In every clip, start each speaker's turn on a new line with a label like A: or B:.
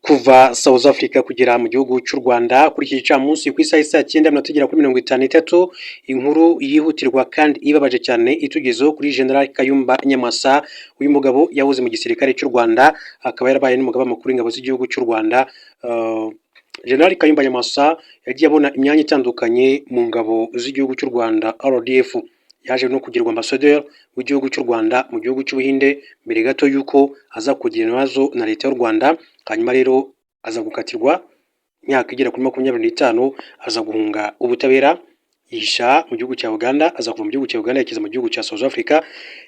A: Kuva South Africa kugera mu gihugu cy'u Rwanda kuri iki gicamunsi ku isaha saa 9 kuri 53 inkuru yihutirwa kandi ibabaje cyane itugezeho kuri General Kayumba Nyamwasa. Uyu mugabo yahoze mu gisirikare cy'u Rwanda akaba yarabaye n'umugaba mukuru w'ingabo z'igihugu cy'u Rwanda. General Kayumba Nyamwasa yagiye abona imyanya itandukanye mu ngabo z'igihugu cy'u Rwanda RDF. Yaje no kugirwa ambassadeur w'igihugu cy'u Rwanda mu gihugu cy'Ubuhinde mbere gato yuko aza kugira ibibazo na leta y'u Rwanda. Hanyuma rero aza gukatirwa imyaka igera kuri 25, aza guhunga ubutabera yisha mu gihugu cya Uganda, aza kuva mu gihugu cya Uganda yakiza mu gihugu cya South Africa.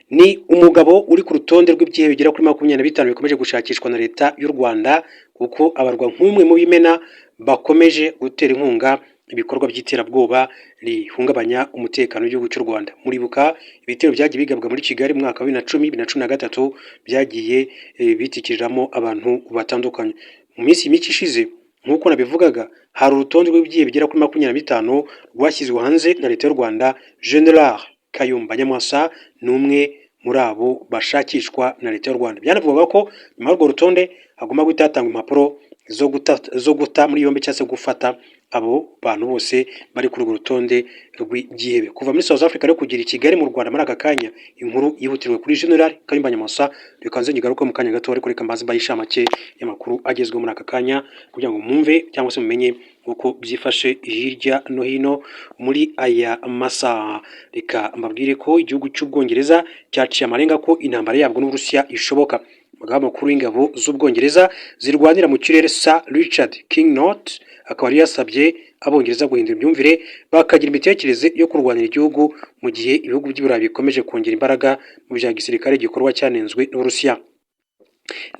A: Ni umugabo uri ku rutonde rw'ibyihe bigera kuri 25 bikomeje gushakishwa na leta y'u Rwanda kuko abarwa nk'umwe mu bimena bakomeje gutera inkunga ibikorwa by'iterabwoba rihungabanya umutekano w'igihugu cy'u Rwanda. Muribuka ibitero byagiye bigabwa muri Kigali mu mwaka wa 2010-2013 byagiye bitikiriramo abantu batandukanye. Mu minsi mike ishize nk'uko nabivugaga, hari urutonde rw'ibyihe bigera kuri 25 rwashyizwe hanze na leta y'u Rwanda. General Kayumba Nyamwasa ni umwe muri abo bashakishwa na leta y'u Rwanda. Byanavugaga ko nyuma y'urwo rutonde hagomba guhita hatangwa impapuro zo guta muri yombi cyangwa se gufata abo bantu bose bari kuri urwo rutonde rw'igihebe. Kuva muri South Africa rero kugira i Kigali mu Rwanda muri aka kanya, inkuru yihutirwe kuri General Kayumba Nyamwasa. Bikanze nyigaruka mu kanya gato ariko reka mbaze mbayisha make y'amakuru agezweho muri aka kanya kugira ngo mwumve cyangwa se mumenye uko byifashe hirya no hino muri aya masaha. Reka mbabwire ko igihugu cy'Ubwongereza cyaciye amarenga ko intambara yabwo n'Uburusiya ishoboka. Umugaba mukuru w'ingabo z'Ubwongereza zirwanira mu kirere Sir Richard Kingnot akaba yasabye Abongereza guhindura imyumvire bakagira imitekerereze yo kurwanira igihugu mu gihe ibihugu by'Iburayi bikomeje kongera imbaraga mu bya gisirikare gikorwa cyanenzwe n'Uburusiya.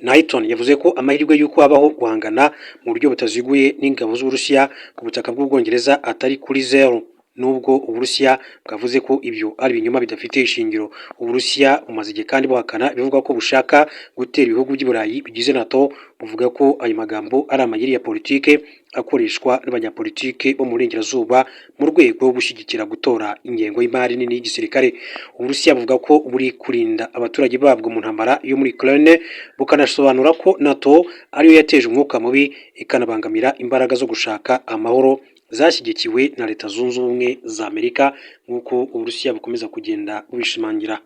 A: Knighton yavuze ko amahirwe y'uko habaho guhangana mu buryo butaziguye n'ingabo z'Uburusiya ku butaka bw'Ubwongereza atari kuri zero, nubwo Uburusiya bwavuze ko ibyo ari ibinyoma bidafite ishingiro. Uburusiya bumaze igihe kandi buhakana bivuga ko bushaka gutera ibihugu by'Iburayi bigize NATO, buvuga ko ayo magambo ari amayeri ya politike akoreshwa n'abanyapolitike bo mu burengerazuba mu rwego rwo gushyigikira gutora ingengo y'imari nini y'igisirikare. Uburusiya buvuga ko buri kurinda abaturage babwo mu ntambara yo muri Ukraine, bukanasobanura ko NATO ariyo yateje umwuka mubi ikanabangamira imbaraga zo gushaka amahoro zashyigikiwe na Leta Zunze Ubumwe za Amerika nk'uko Uburusiya bukomeza kugenda bubishimangira.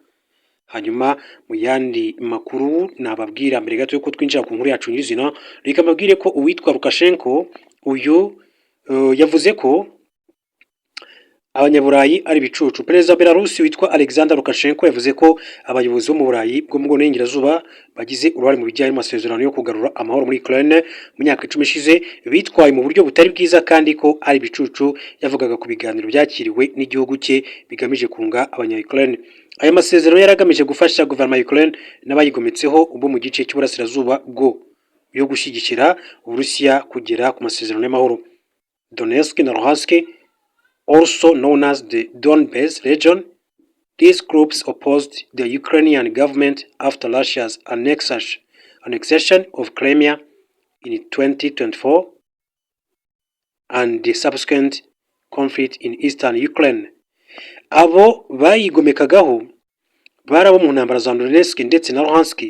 A: Hanyuma mu yandi makuru nababwira mbere gato yuko twinjira ku nkuru yacu nyizina, reka mbabwire ko uwitwa Lukashenko uyu yavuze ko Abanyaburayi ari bicucu. Perezida wa Belarus witwa Alexander Lukashenko yavuze ko abayobozi bo mu Burayi bwo mu Burengerazuba bagize uruhare mu bijyanye n'amasezerano yo kugarura amahoro muri Ukraine mu myaka 10 ishize bitwaye mu buryo butari bwiza kandi ko ari bicucu. Yavugaga ku biganiro byakiriwe n'igihugu cye bigamije kunga abanya-Ukraine. Aya masezerano yaragamije gufasha guverinoma ya Ukraine n'abayigometseho ubwo mu gice cy'uburasirazuba bwo yo gushyigikira Uburusiya kugera ku masezerano y'amahoro. Donetsk na Luhansk, also known as the Donbas region. These groups opposed the Ukrainian government after Russia's annexation of Crimea in 2024 and the subsequent conflict in eastern Ukraine. Abo bayigomekagaho barabo mu ntambara za Donetsk ndetse na Luhansk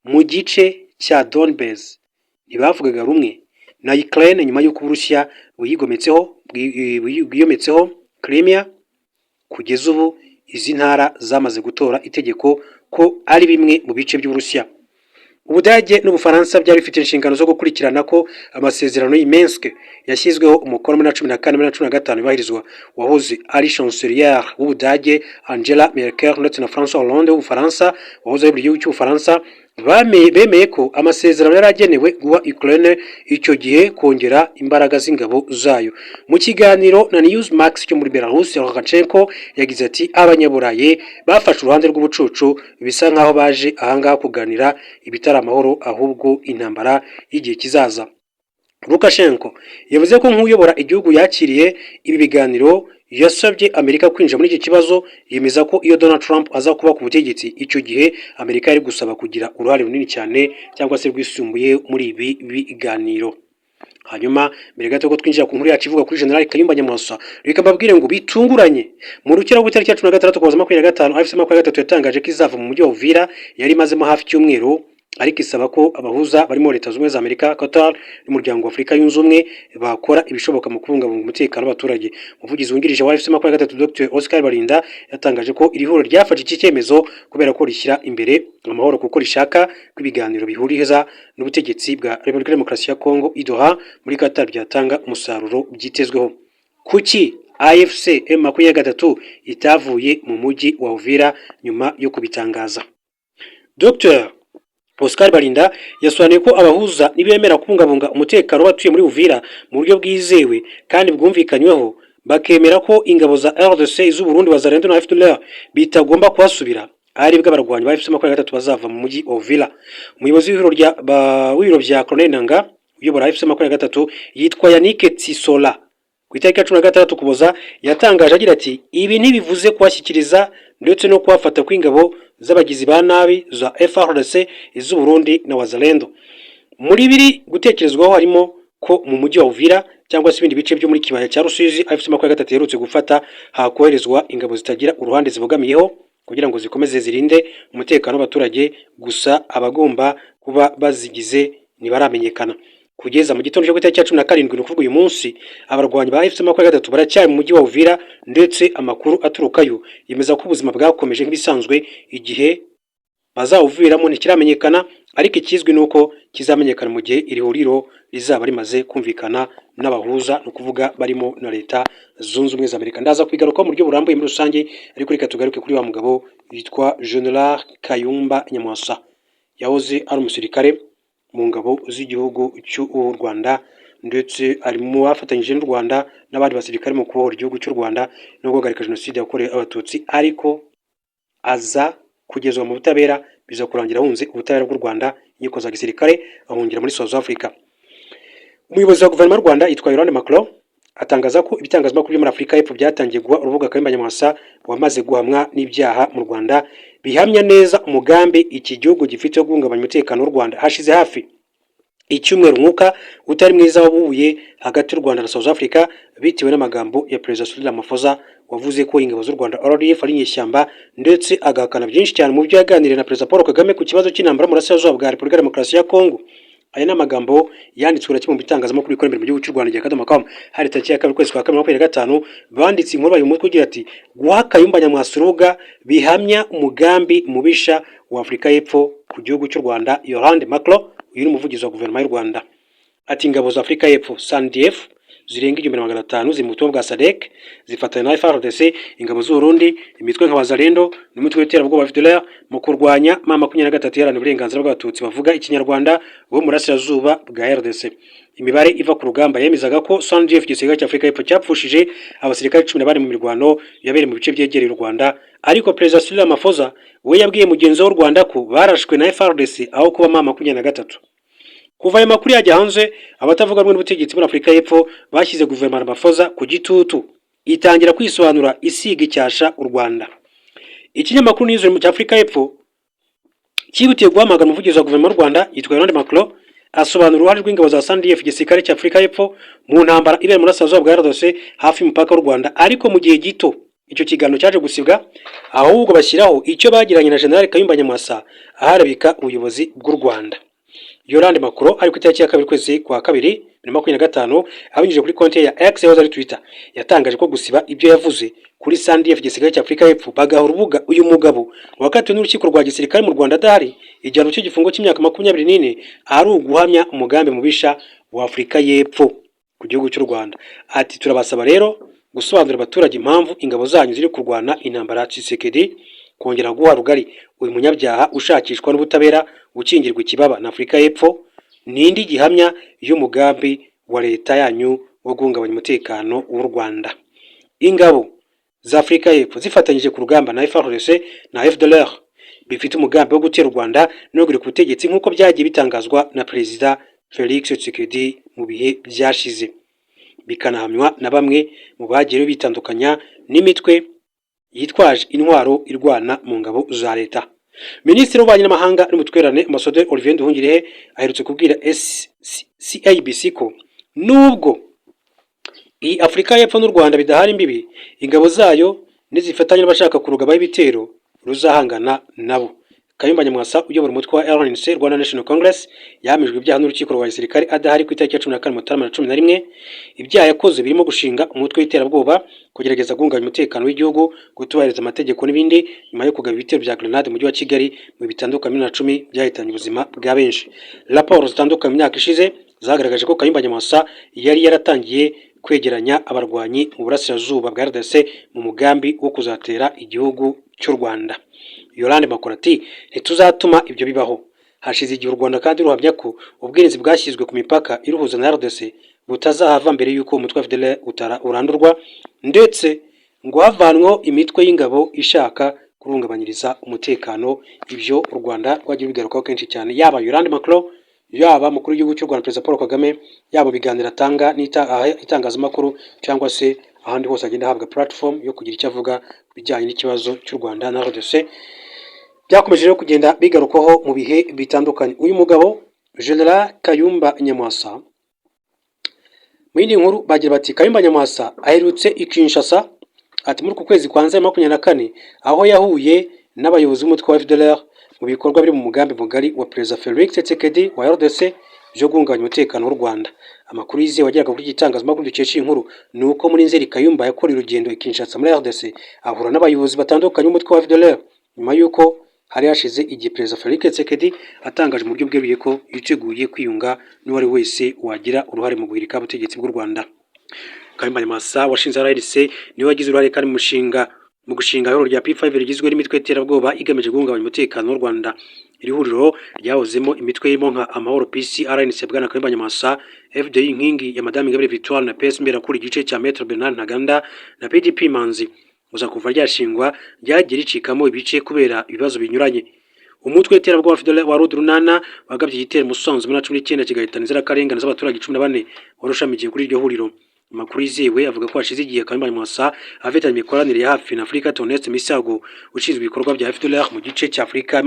A: mu gice cya Donbas ntibavugaga rumwe na Ukraine nyuma y'uko Uburusiya bwiyometseho Crimea. Kugeza ubu izi ntara zamaze gutora itegeko ko ari bimwe mu bice by'Uburusiya. Ubudage n'Ubufaransa byari bifite inshingano zo gukurikirana ko amasezerano y'Minsk yashyizweho umukono muri 2014-2015 bahirizwa. Wahoze ari chancelier w'Ubudage Angela Merkel ndetse na François Hollande w'Ubufaransa wahoze ari igihugu cy'Ubufaransa bemeye ko amasezerano yaragenewe guha Ukraine icyo gihe kongera imbaraga z'ingabo zayo. Mu kiganiro na Newsmax cyo muri Belarus, Lukashenko yagize ati Abanyaburayi bafashe uruhande rw'ubucucu bisa nkaho baje ahangaha kuganira ibitari amahoro ahubwo intambara y'igihe kizaza. Lukashenko yavuze ko nk'uyobora igihugu yakiriye ibi biganiro yasabye Amerika kwinjira muri iki kibazo, yemeza ko iyo Donald Trump aza kuba ku butegetsi icyo gihe Amerika yari gusaba kugira uruhare runini cyane cyangwa se rwisumbuye muri ibi biganiro. Hanyuma mbere gato ko twinjira ku nkuru yacu ivuga kuri General Kayumba Nyamwasa, reka mbabwire ngo bitunguranye mu rukera rw'itariki ya 16 kuza 25 AFC 23 yatangaje ko izava mu mujyi wa Uvira yari mazemo hafi cy'umweru ariko isaba ko abahuza barimo Leta Zunze Ubumwe za Amerika, Qatar n'Umuryango wa Afurika Yunze Ubumwe bakora ibishoboka mu kubungabunga umutekano w'abaturage. Umuvugizi wungirije wa AFC-23 Dr Oscar Barinda yatangaje ko iri huriro ryafashe iki cyemezo kubera ko rishyira imbere amahoro kuko rishaka ko ibiganiro bihuriza n'ubutegetsi bwa Repubulika Demokarasi ya Kongo i Doha muri Qatar byatanga umusaruro byitezweho. Kuki AFC M23 itavuye mu mujyi wa Uvira nyuma yo kubitangaza? Dr Oscar Barinda yasobanuye ko abahuza nibemera kubungabunga umutekano w'abatuye muri Uvira mu buryo bwizewe kandi bwumvikanyweho, bakemera ko ingabo za RDC z'u Burundi Wazalendo na FDLR bitagomba kuhasubira, ari bwo abarwanyi ba AFC-23 bazava mu mujyi wa Uvira. Umuyobozi w'ibiro bya Colonel Nanga uyobora AFC-23 yitwa Yannick Tsisola ku itariki ya 16 Ukuboza yatangaje agira ati ibi ntibivuze kuhashyikiriza ndetse no kuhafata kw'ingabo z'abagizi ba nabi za FARDC iz'u Burundi na Wazalendo. Muri biri gutekerezwaho harimo ko mu mujyi wa Uvira cyangwa se ibindi bice byo muri kibaya cya Rusizi AFC-23 yerutse gufata hakoherezwa ingabo zitagira uruhande zibogamiyeho kugira ngo zikomeze zirinde umutekano w'abaturage, gusa abagomba kuba bazigize ntibaramenyekana. Kugeza mu gitondo cyo ku itariki ya 17 ni ukuvuga uyu munsi, abarwanyi ba AFC-23 baracyari mu mujyi wa Uvira ndetse amakuru aturukayo yemeza ko ubuzima bwakomeje nk'ibisanzwe. Igihe bazawuviramo ntikiramenyekana, ariko ikizwi nuko kizamenyekana mu gihe iri huriro rizaba rimaze kumvikana n'abahuza, no kuvuga barimo na Leta Zunze Ubumwe za Amerika. Ndaza kwigaruka mu buryo burambuye muri rusange, ariko reka tugaruke kuri wa mugabo witwa General Kayumba Nyamwasa. Yahoze ari umusirikare mu ngabo z'igihugu cy'u Rwanda ndetse ari mu bafatanyije n'u Rwanda n'abandi basirikare mu kubohora igihugu cy'u Rwanda no guhagarika jenoside yakorewe abatutsi, ariko aza kugezwa mu butabera, biza kurangira ahunze ubutabera bw'u Rwanda, inkiko za gisirikare, ahungira muri South Africa. Umuyobozi wa guverinoma y'u Rwanda yitwa Laurent Macron atangaza ko ibitangazamakuru byo muri Afurika y'Epfo byatangiye guha urubuga Kayumba Nyamwasa wamaze guhamwa n'ibyaha mu Rwanda, bihamya neza umugambi iki gihugu gifite wo guhungabanya umutekano w'u Rwanda. Hashize hafi icyumweru umwuka utari mwiza wabuye hagati y'u Rwanda na South Africa bitewe n'amagambo ya Perezida Cyril Ramaphosa wavuze ko ingabo z'u Rwanda RDF ari inyeshyamba, ndetse agahakana byinshi cyane mu byo yaganiriye na Perezida Paul Kagame ku kibazo cy'intambara mu burasirazuba bwa Repubulika Demokarasi ya Kongo. Aya ni amagambo yanditswe na kimwe mu bitangazamakuru bikorera imbere mu gihugu cy'u Rwanda rya Kadomo.com hari tariki ya 2 kwezi kwa 2025. Banditse inkuru bayu mutwe ugira ati guha Kayumba Nyamwasa urubuga bihamya umugambi mubisha wa Afurika y'Epfo ku gihugu cy'u Rwanda. Laurent Macron uyu ni umuvugizi wa guverinoma y'u Rwanda ati ingabo za Afurika y'Epfo SANDF zirenga 1500 ziri mu butumwa bwa SADC zifatanya na FARDC, ingabo z'u Burundi, imitwe nka Wazalendo n'umutwe w'iterabwoba wa FDLR mu kurwanya M23 yarana uburenganzira bw'abatutsi bavuga ikinyarwanda bo mu burasirazuba bwa RDC. Imibare iva ku rugamba yemezaga ko SANDF gisirikare cy'Afurika y'Epfo cyapfushije abasirikare 10 mu mirwano yabereye mu bice byegereye u Rwanda, ariko Perezida Cyril Ramaphosa we yabwiye mugenzi w'u Rwanda ko barashwe na FARDC aho kuba M23. Kuva ayo makuru yajya hanze, abatavuga rumwe n'ubutegetsi muri Afurika y'Epfo bashyize guverinoma Ramaphosa ku gitutu, itangira kwisobanura isiga icyasha u Rwanda. Ikinyamakuru Newsroom cya Afurika y'Epfo cyihutiye guhamagara umuvugizi wa guverinoma y'u Rwanda yitwa Laurent Macron asobanura uruhare rw'ingabo za SANDF gisirikare cya Afurika y'Epfo mu ntambara ibera muri South bwa RDC hafi y'umupaka w'u Rwanda, ariko mu gihe gito icyo kiganiro cyaje gusibwa, ahubwo bashyiraho icyo bagiranye na General Kayumba Nyamwasa aharabika ubuyobozi bw'u Rwanda. Laurent Macron ari ku itariki ya 2 kwezi kwa 2025 abinyujije kuri konti ya X yahoze ari Twitter yatangaje ko gusiba ibyo yavuze kuri SANDF gisirikare cya Afurika y'Epfo bagaha urubuga uyu mugabo wakatiwe n'urukiko rwa gisirikare mu Rwanda adahari igihano cy'igifungo cy'imyaka 24 ari uguhamya umugambi mubisha wa Afurika y'Epfo ku gihugu cy'u Rwanda. Ati turabasaba rero gusobanurira abaturage impamvu ingabo zanyu ziri kurwana intambara Tshisekedi, kongera guha rugari uyu munyabyaha ushakishwa n'ubutabera gukingirwa ikibaba na Afurika y'Epfo n'indi gihamya y'umugambi wa leta yanyu wo guhungabanya umutekano w'u Rwanda. Ingabo za Afurika y'Epfo zifatanyije ku rugamba na FARDC na FDLR bifite umugambi wo gutera u Rwanda no guhirika ubutegetsi nk'uko byagiye bitangazwa na Perezida Felix Tshisekedi mu bihe byashize, bikanahamywa na bamwe mu bagiye bitandukanya n'imitwe yitwaje intwaro irwana mu ngabo za leta. Minisitiri w'ububanyi n'amahanga n'ubutwererane Ambassadeur Olivier Nduhungirehe aherutse kubwira CIBC ko nubwo iyi Afurika y'Epfo n'u Rwanda bidahari imbibi, ingabo zayo nizifatanya n'abashaka kurugabaho ibitero ruzahangana nabo, Kayumba Nyamwasa uyobora umutwe wa RNC Rwanda National Congress yahamijwe ibyaha n'urukiko rwa gisirikare adahari ku itariki ya 14 Mutarama 2011. Ibyaha yakoze birimo gushinga umutwe w'iterabwoba, kugerageza guhungabanya umutekano w'igihugu, gutubahiriza amategeko n'ibindi, nyuma yo kugaba ibitero bya grenade mu mujyi wa Kigali mu bitandukanye 2010 byahitanye ubuzima bwa benshi. Raporo zitandukanye mu myaka ishize zagaragaje ko Kayumba Nyamwasa yari yaratangiye kwegeranya abarwanyi mu burasirazuba bwa RDC mu mugambi wo kuzatera igihugu cy'u Rwanda. Yolande Makora ati ntituzatuma ibyo bibaho. Hashize igihe u Rwanda kandi ruhamya ko ubwirinzi bwashyizwe ku mipaka iruhuza na RDC butazahava mbere y'uko umutwe wa FDLR urandurwa, ndetse ngo havanwo imitwe y'ingabo ishaka kurungabanyiriza umutekano. Ibyo u Rwanda rwagiye bigarukaho kenshi cyane, yaba Yolande Makora, yaba mukuru w'igihugu cy'u Rwanda Perezida Paul Kagame, yaba biganira atanga itangazamakuru cyangwa se ahandi hose agenda ahabwa platform yo kugira icyo avuga bijyanye n'ikibazo cy'u Rwanda na RDC. Byakomeje rero kugenda bigarukaho mu bihe bitandukanye. Uyu mugabo General Kayumba Nyamwasa, mu yindi nkuru bagira bati Kayumba Nyamwasa aherutse i Kinshasa ati muri ku kwezi kwa Nzeri 2024 aho yahuye n'abayobozi b'umutwe wa FDLR mu bikorwa biri mu mugambi mugari wa Perezida Felix Tshisekedi wa RDC byo guhungabanya umutekano w'u Rwanda. Amakuru yizewe wageraga kuri igitangazamakuru dukesha inkuru ni uko muri Nzeri Kayumba yakoreye urugendo i Kinshasa muri RDC ahura n'abayobozi batandukanye b'umutwe wa FDLR, nyuma y'uko hari hashize igihe Perezida Felix Tshisekedi atangaje mu buryo bweruye ko yiteguye kwiyunga n'uwari wese wagira uruhare mu guhirika ubutegetsi bw'u Rwanda. Kayumba Nyamwasa washinze RDC niwe wagize uruhare kandi mu gushinga ihuriro rya P5 rigizwe n'imitwe y'iterabwoba igamije guhungabanya umutekano w'u Rwanda. Iri huriro ryahozemo imitwe irimo nka Amahoro PC, RNC bwana Kayumba Nyamwasa, FDI inkingi ya Madame Ingabire Victoire na PS Mberakuri igice cya Maître Bernard Ntaganda na PDP Manzi. Uza kuva ryashingwa ryagiye ricikamo ibice kubera ibibazo binyuranye. Umutwe w'iterabwoba FDLR wa Rudurunana wagabye igitero Musanze muri 19 kigahitana inzirakarengane z'abaturage 14 warushamikiye kuri iryo huriro. Amakuru yizewe avuga ko hashize igihe Kayumba Nyamwasa afitanye imikoranire ya hafi na Afrika Toneste Misago ushinzwe ibikorwa bya FDLR mu gice cya Afrika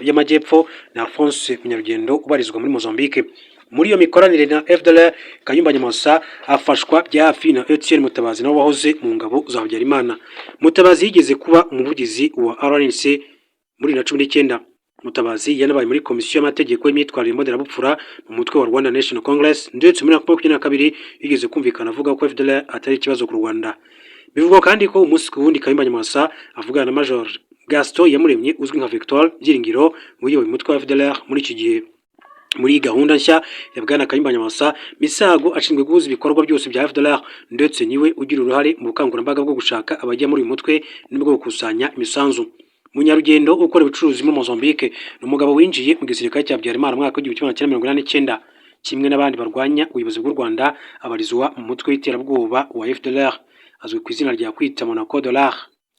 A: y'Amajyepfo na Alphonse Munyarugendo ubarizwa muri Mozambique. Muri iyo mikoranire na FDLR Kayumba Nyamwasa afashwa bya hafi na Etienne Mutabazi nawe wahoze mu ngabo za Habyarimana. Mutabazi yigeze kuba umuvugizi wa RNC muri 2019. Mutabazi yanabaye muri komisiyo y'amategeko y'imyitwarire mbonera mu mutwe wa Rwanda National Congress, ndetse muri 2022 yigeze kumvikana avuga ko FDLR atari ikibazo ku Rwanda. Bivugwa kandi ko umunsi ku wundi Kayumba Nyamwasa avugana na Major Gaston Iyamuremye uzwi nka Victor Byiringiro uyoboye umutwe wa FDLR muri iki gihe. Muri gahunda nshya ya bwana Kayumba Nyamwasa, Misago ashinzwe guhuza ibikorwa byose bya FDLR, ndetse niwe ugira uruhare mu bukangurambaga bwo gushaka abajya muri uyu mutwe n'ubwo gukusanya imisanzu. Munyarugendo ukora ubucuruzi muri Mozambique n'umugabo winjiye mu gisirikare cya Habyarimana mwaka w'1989 kimwe n'abandi barwanya ubuyobozi bw'u Rwanda, abarizwa mu mutwe w'iterabwoba wa FDLR. Azwi ku izina rya kwita Monaco Dollar.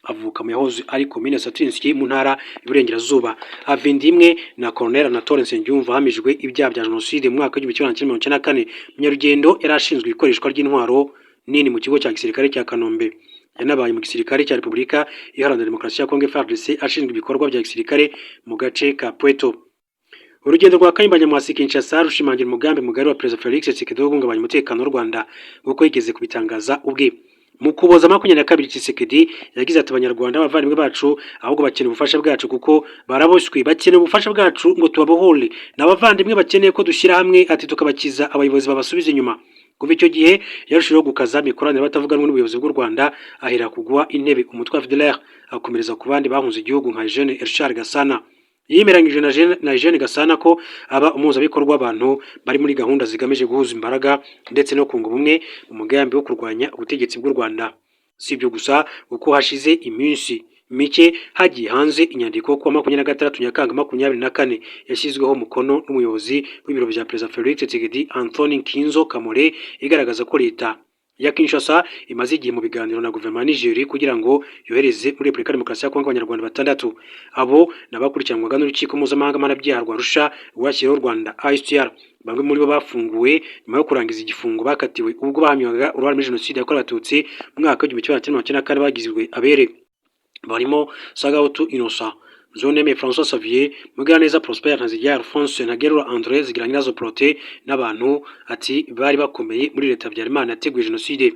A: Avuka mu yahoze ari komine Satinski mu ntara y'Iburengerazuba. Avindimwe na Colonel Anatole Nsengiyumva hamijwe ibyaha bya jenoside mu mwaka w'1994. Munyarugendo yari ashinzwe ikoreshwa ry'intwaro nini mu kigo cya gisirikare cya Kanombe. Yanabaye mu gisirikare cya Repubulika Iharanira Demokarasi ya Kongo FARDC ashinzwe ibikorwa bya gisirikare mu gace ka Pweto. Urugendo rwa Kayumba Nyamwasa Kinshasa rushimangira umugambi mugari wa Perezida Felix Tshisekedi wo guhungabanya umutekano w'u Rwanda, kuko yigeze kubitangaza ubwe. Mu Kuboza 22 Tshisekedi yagize ati abanyarwanda bavandimwe bacu ahubwo bakeneye ubufasha bwacu kuko baraboshywe, bakeneye ubufasha bwacu ngo tubabohole, n'abavandimwe bakeneye ko dushyira hamwe ati tukabakiza abayobozi babasubiza inyuma. Kuva icyo gihe yarushijeho gukaza mikoranire batavuganwe n'ubuyobozi bw'u Rwanda, ahera kugwa intebe umutwe wa FDLR akomereza ku bandi bahunze igihugu nka Jeune Richard Gasana. Yimeranyije na Jeune Gasana ko aba umuhuzabikorwa abantu bari muri gahunda zigamije guhuza imbaraga ndetse no kunga ubumwe mu mugambi wo kurwanya ubutegetsi bw'u Rwanda. Si ibyo gusa kuko hashize iminsi mike hagiye hanze inyandiko ku 26 Nyakanga 2024 yashyizweho umukono n'umuyobozi w'ibiro bya Perezida Felix Tshisekedi Anthony Kinzo Kamore, igaragaza ko leta ya Kinshasa imaze igihe mu biganiro na guverinoma ya Nigeria kugira ngo yohereze muri Repubulika Demokarasi ya Kongo abanyarwanda batandatu. Abo nabakurikiranwaga n'urukiko mpuzamahanga mpanabyaha rwa Arusha rwashyiriweho u Rwanda ICTR. Bamwe muri bo bafunguwe nyuma yo kurangiza igifungo bakatiwe ubwo bahamyaga uruhare muri jenoside yakorewe Abatutsi mu mwaka w'1994 bagizwe abere, barimo Sagautu Innocent, Nzoneme François Xavier, Mugiraneza Prosper Ntazirya Alphonse na Gerura André Zigiranyirazo Prote n'abantu ati bari bakomeye muri leta Habyarimana yateguye jenoside.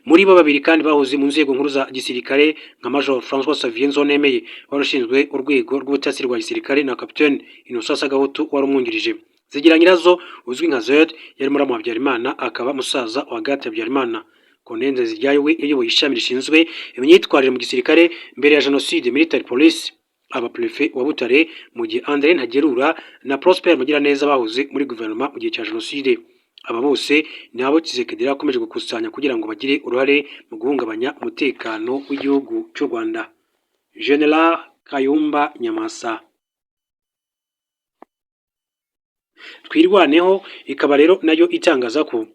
A: Muri bo babiri kandi bahoze mu nzego nkuru za gisirikare nka Major François Xavier Nzoneme warushinzwe urwego rw'ubutasi rwa gisirikare na Capitaine Innocent Sagahutu warumwungirije. Zigiranyirazo uzwi nka Zed yari muri Habyarimana akaba musaza wa Agathe Habyarimana. Colonel Nteziryayo we yayoboye ishami rishinzwe imyitwarire mu gisirikare mbere ya jenoside military police aba prefet wa Butare mu gihe André Ntagerura na Prosper Mugiraneza bahoze muri guverinoma mu gihe cya jenoside. Aba bose ni abo Tshisekedi yakomeje gukusanya kugira ngo bagire uruhare mu guhungabanya umutekano w'igihugu cy'u Rwanda. General Kayumba Nyamwasa. Twirwaneho ikaba rero nayo itangaza ko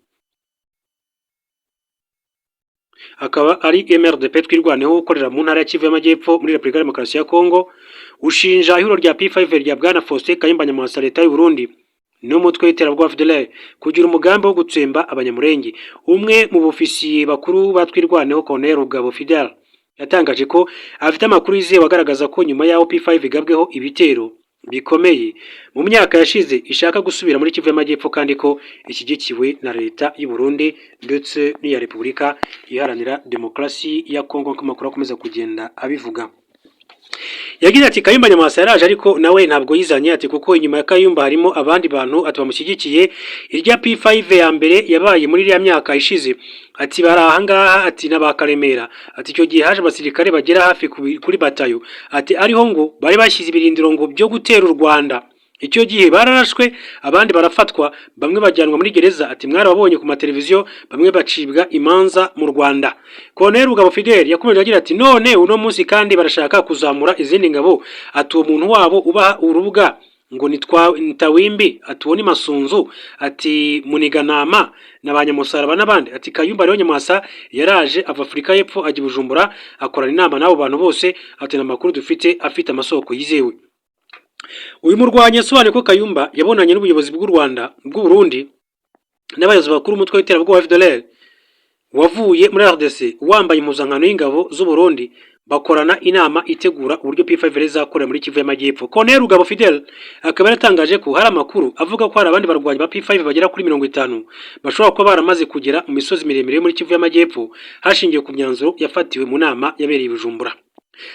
A: akaba ari MRDP Twirwaneho ukorera mu ntara ya Kivu y'Amajyepfo muri Repubulika ya Demokarasi ya Kongo ushinja ihuriro rya P5 rya Bwana Faustin Kayumba Nyamwasa leta y'u Burundi n'umutwe w'iterabwoba FDLR kugira umugambi wo gutsemba abanyamurenge. Umwe mu bofisiye bakuru ba Twirwaneho Colonel Rugabo Fidel yatangaje ko afite amakuru yizewe agaragaza ko nyuma y'aho P5 igabweho ibitero bikomeye mu myaka yashize ishaka gusubira muri Kivu y'Amajyepfo kandi ko ishyigikiwe na leta y'u Burundi ndetse n'iya Repubulika Iharanira Demokarasi ya Kongo nk'uko amakuru akomeza kugenda abivuga. Yagize ati Kayumba Nyamwasa yaraje ariko nawe ntabwo yizanye ati kuko inyuma ya Kayumba harimo abandi bantu atabamushyigikiye. Irya P5 ya mbere yabaye muri iriya myaka ishize ati bari ahangaha ati n'abakaremera ati icyo gihe haje abasirikare bagera hafi kuri batayo ati ariho ngo bari bashyize ibirindiro ngo byo gutera u Rwanda. Icyo gihe bararashwe abandi barafatwa bamwe bajyanwa muri gereza ati mwarababonye ku mateleviziyo bamwe bacibwa imanza mu Rwanda. Colonel Rugabo Fidel yakomeje agira ati none uno munsi kandi barashaka kuzamura izindi ngabo ati uwo muntu wabo ubaha urubuga ngo nitawimbi atuwoni masunzu ati muniganama n'abanyamusaraba n'abandi ati Kayumba rero Nyamwasa yaraje ava Afurika y'Epfo ajya Bujumbura akorana inama n'abo bantu bose ati n'amakuru dufite afite amasoko yizewe. Uyu murwanya asobanuye ko Kayumba yabonanye n'ubuyobozi bw'u Rwanda bw'u Burundi n'abayobozi bakuru umutwe w'iterabwoba FDLR wavuye muri RDC wambaye impuzankano y'ingabo z'u Burundi bakorana inama itegura uburyo P5 rezakorera muri Kivu y'Amajyepfo. Colonel Rugabo Fidel akaba yaratangaje ko hari amakuru avuga ko hari abandi barwanyi ba P5 bagera kuri 50 bashobora kuba baramaze kugera mu misozi miremire muri Kivu y'Amajyepfo hashingiye ku myanzuro yafatiwe mu nama yabereye i Bujumbura.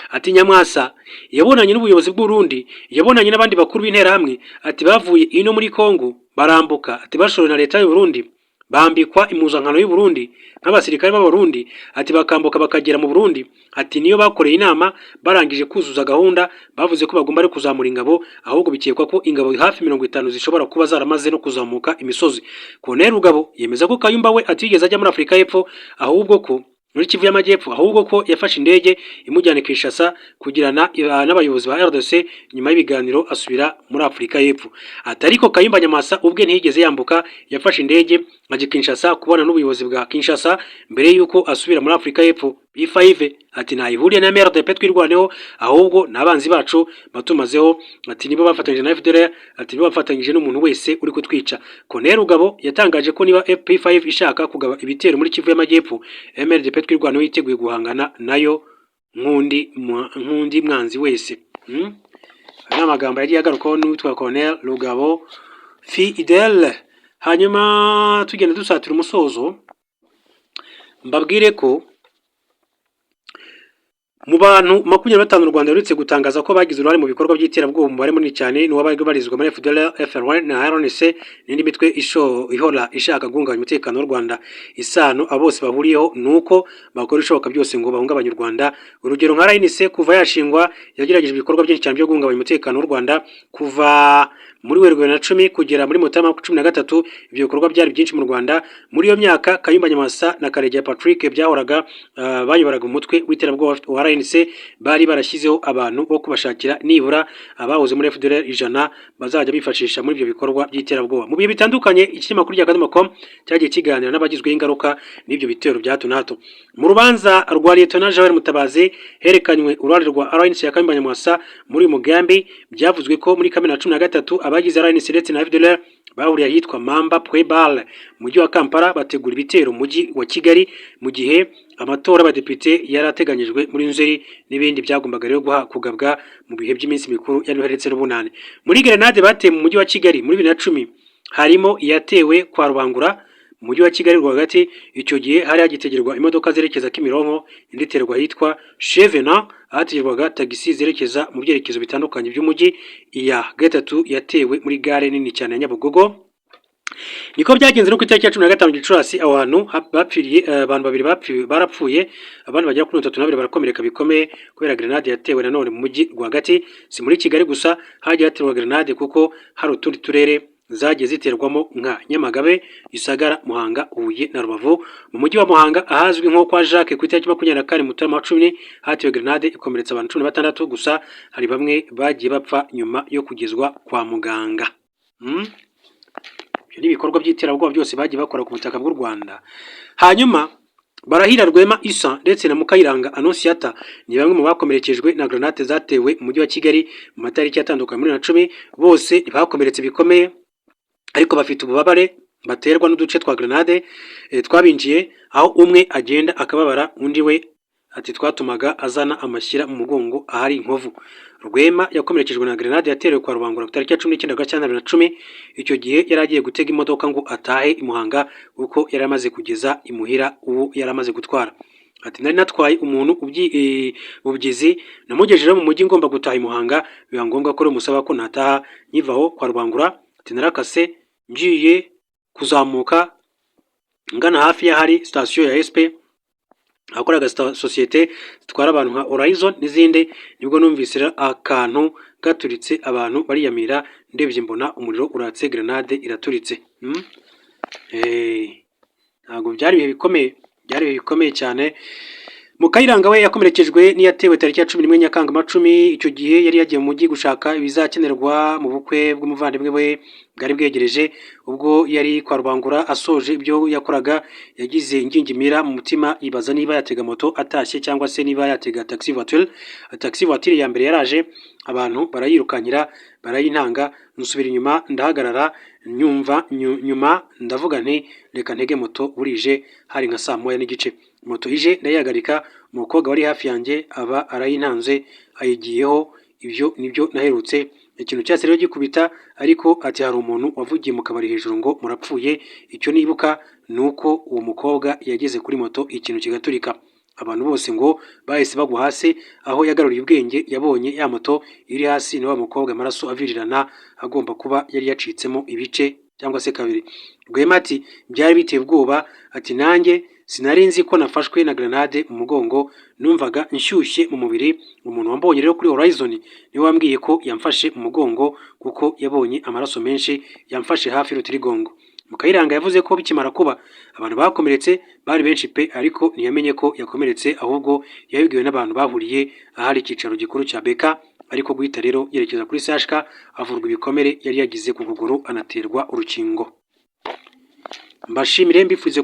A: Ati Nyamwasa yabonanye n'ubuyobozi bw'u Burundi yabonanye n'abandi bakuru b'intera hamwe ati bavuye ino muri Kongo barambuka ati bashorwe na leta y'u Burundi bambikwa impuzankano y'u Burundi n'abasirikare b'Abarundi ati bakambuka bakagera mu Burundi ati niyo bakoreye inama barangije kuzuza gahunda bavuze ko bagomba ari kuzamura ingabo ahubwo bikekwa ko ingabo hafi 50 zishobora kuba zaramaze no kuzamuka imisozi. Colonel Rugabo yemeza ko Kayumba we atigeze ajya muri Afurika y'Epfo ahubwo ko muri Kivu y'Amajyepfo ahubwo ko yafashe indege imujyana Kinshasa kugirana n'abayobozi ba RDC nyuma y'ibiganiro asubira muri Afurika y'Epfo. Atariko Kayumba Nyamwasa ubwe ntiyigeze yambuka yafashe indege ajya Kinshasa kubona n'ubuyobozi bwa Kinshasa mbere yuko asubira muri Afurika y'Epfo. P5 ati ntayihuriye na MRDP Twirwaneho ahubwo nabanzi bacu batumazeho ati nibo bafatanyije na FDLR ati nibo bafatanyije n'umuntu wese uri kutwica. Colonel Rugabo yatangaje ko niba P5 ishaka kugaba ibitero muri Kivu y'Amajyepfo MRDP Twirwaneho yiteguye guhangana nayo nkundi mwanzi wese. Aya magambo yagiye agarukaho n'uwitwa Colonel Rugabo Fidel. Hanyuma tugenda dusatira umusozo mbabwire ko mu bantu 25 u Rwanda ruretse gutangaza ko bagize uruhare mu bikorwa by'iterabwoba umubare munini cyane n'uwabaye barizwa muri FDLR, FRN na RNC n'indi mitwe ihora ishaka guhungabanya umutekano w'u Rwanda. Isano abose bahuriyeho nuko bakora ishoboka byose ngo bahungabanye u Rwanda. Urugero nka RNC kuva yashingwa yagerageje ibikorwa byinshi cyane byo guhungabanya umutekano w'u Rwanda kuva muri Werurwe na 10 kugera muri Mutarama 13. Ibyo bikorwa byari byinshi mu Rwanda. Muri iyo myaka Kayumba Nyamwasa na Karegeya Patrick byahoraga bayoboraga umutwe w'iterabwoba wa RNC bari barashyizeho abantu bo kubashakira nibura abahoze muri FDLR 100 bazajya bifashisha muri ibyo bikorwa by'iterabwoba. Mu bihe bitandukanye ikinyamakuru cya Kagame.com cyagiye kiganira n'abagizweho ingaruka n'ibyo bitero bya hato na hato. Mu rubanza rwa Lieutenant Joel Mutabazi herekanywe uruhare rwa RNC ya Kayumba Nyamwasa muri mugambi byavuzwe ko muri 2013 abagize RNC ndetse na FDLR bahuriye ahitwa Mamba Pwebal mujyi wa Kampala bategura ibitero mujyi wa Kigali mu gihe amatora y'abadepite yarateganyijwe muri Nzeri n'ibindi byagombaga rero kugabwa mu bihe by'iminsi mikuru ya Noheli ndetse n'Ubunani. Muri grenade bateye mu mujyi wa Kigali muri 2010 harimo iyatewe kwa Rubangura mu mujyi wa Kigali rwagati. Icyo gihe hari hagitegerwa imodoka zerekeza Kimironko, indi terwa hitwa Chevena ahategerwaga tagisi zerekeza mu byerekezo bitandukanye by'umujyi. Iya gatatu yatewe muri gare nini cyane ya Nyabugogo. Niko byagenze no ku itariki ya 15 Gicurasi abantu bapfiriye, abantu babiri barapfuye, abandi bagera kuri 32 barakomereka bikomeye kubera grenade yatewe nanone mu mujyi rwagati. Si muri Kigali gusa hagiye haterwa grenade kuko hari utundi turere zagiye ziterwamo nka Nyamagabe, Gisagara, Muhanga, Huye na Rubavu. Mu mujyi wa Muhanga ahazwi nko kwa Jacques ku itariki 24 Mutarama 10 hatewe grenade ikomeretsa abantu 16 gusa, hari bamwe bagiye bapfa nyuma yo kugezwa kwa muganga. Ibyo ibikorwa by'iterabwoba byose bagiye bakora ku butaka bw'u Rwanda. Hanyuma Barahira Rwema Isa ndetse na Mukayiranga Annonciata ni bamwe mu bakomerekejwe na grenade zatewe mu mujyi wa Kigali mu matariki atandukanye muri 2010. Bose bakomeretse bikomeye ariko bafite ububabare baterwa n'uduce twa grenade twabinjiye, aho umwe agenda akababara undi we ati twatumaga azana amashyira mu mugongo ahari inkovu. Rwema yakomerekejwe na grenade yaterewe kwa Rubangura ku tariki ya 19 Gashyantare 2010. Icyo gihe yari agiye gutega imodoka ngo atahe i Muhanga kuko yari amaze kugeza imuhira uwo yari amaze gutwara. Ati nari natwaye umuntu ubyizi namugejeje mu mujyi ngomba gutaha i Muhanga, biba ngombwa ko musaba ko nataha nyivaho kwa Rubangura. Ati narakase ngiye kuzamuka ngana hafi ya hari station ya SP akoraga societe zitwara abantu nka Horizon n'izindi, nibwo numvise akantu gaturitse abantu bariyamira, ndebye mbona umuriro uratse grenade iraturitse. Ntabwo byari bikomeye cyane. Mukayiranga we yakomerekejwe niyatewe tariki ya 11 Nyakanga 10. Icyo gihe yari yagiye mu mujyi gushaka ibizakenerwa mu bukwe bw'umuvandimwe we bwari bwegereje. Ubwo yari kwa Rubangura asoje ibyo yakoraga yagize ingingimira mu mutima, ibaza niba yatega moto atashye cyangwa se niba yatega taxi voiture. Taxi voiture ya mbere yaraje, abantu barayirukanyira barayintanga, nsubira inyuma ndahagarara nyuma ndavuga nti reka ntege moto burije, hari nka saa 1:15. Moto ije ndayihagarika, umukobwa wari hafi yanjye aba arayintanze ayigiyeho. Ibyo nibyo naherutse. Ikintu cyose rero gikubita, ariko ati hari umuntu wavugiye mu kabari hejuru ngo murapfuye. Icyo nibuka nuko uwo mukobwa yageze kuri moto ikintu kigaturika, abantu bose ngo bahise bagwa hasi. Aho yagaruriye ubwenge yabonye ya moto iri hasi ni wa mukobwa amaraso avirirana, agomba kuba yari yacitsemo ibice cyangwa se kabiri. Rwema ati byari biteye ubwoba, ati nanjye sinari nzi ko nafashwe na grenade mu mugongo, numvaga inshyushye mu mubiri. Umuntu wambonye rero kuri Horizon niwe wambwiye ko yamfashe mu mugongo kuko yabonye amaraso menshi, yamfashe hafi y'urutirigongo. Mukayiranga yavuze ko bikimara kuba abantu bakomeretse bari benshi pe, ariko ntiyamenye ko yakomeretse, ahubwo yabibwiwe n'abantu bahuriye ahari icyicaro gikuru cya Beka. Ariko guhita rero yerekeza kuri CHK avurwa ibikomere yari yagize ku kuguru anaterwa urukingo. Mbashimire mbifuze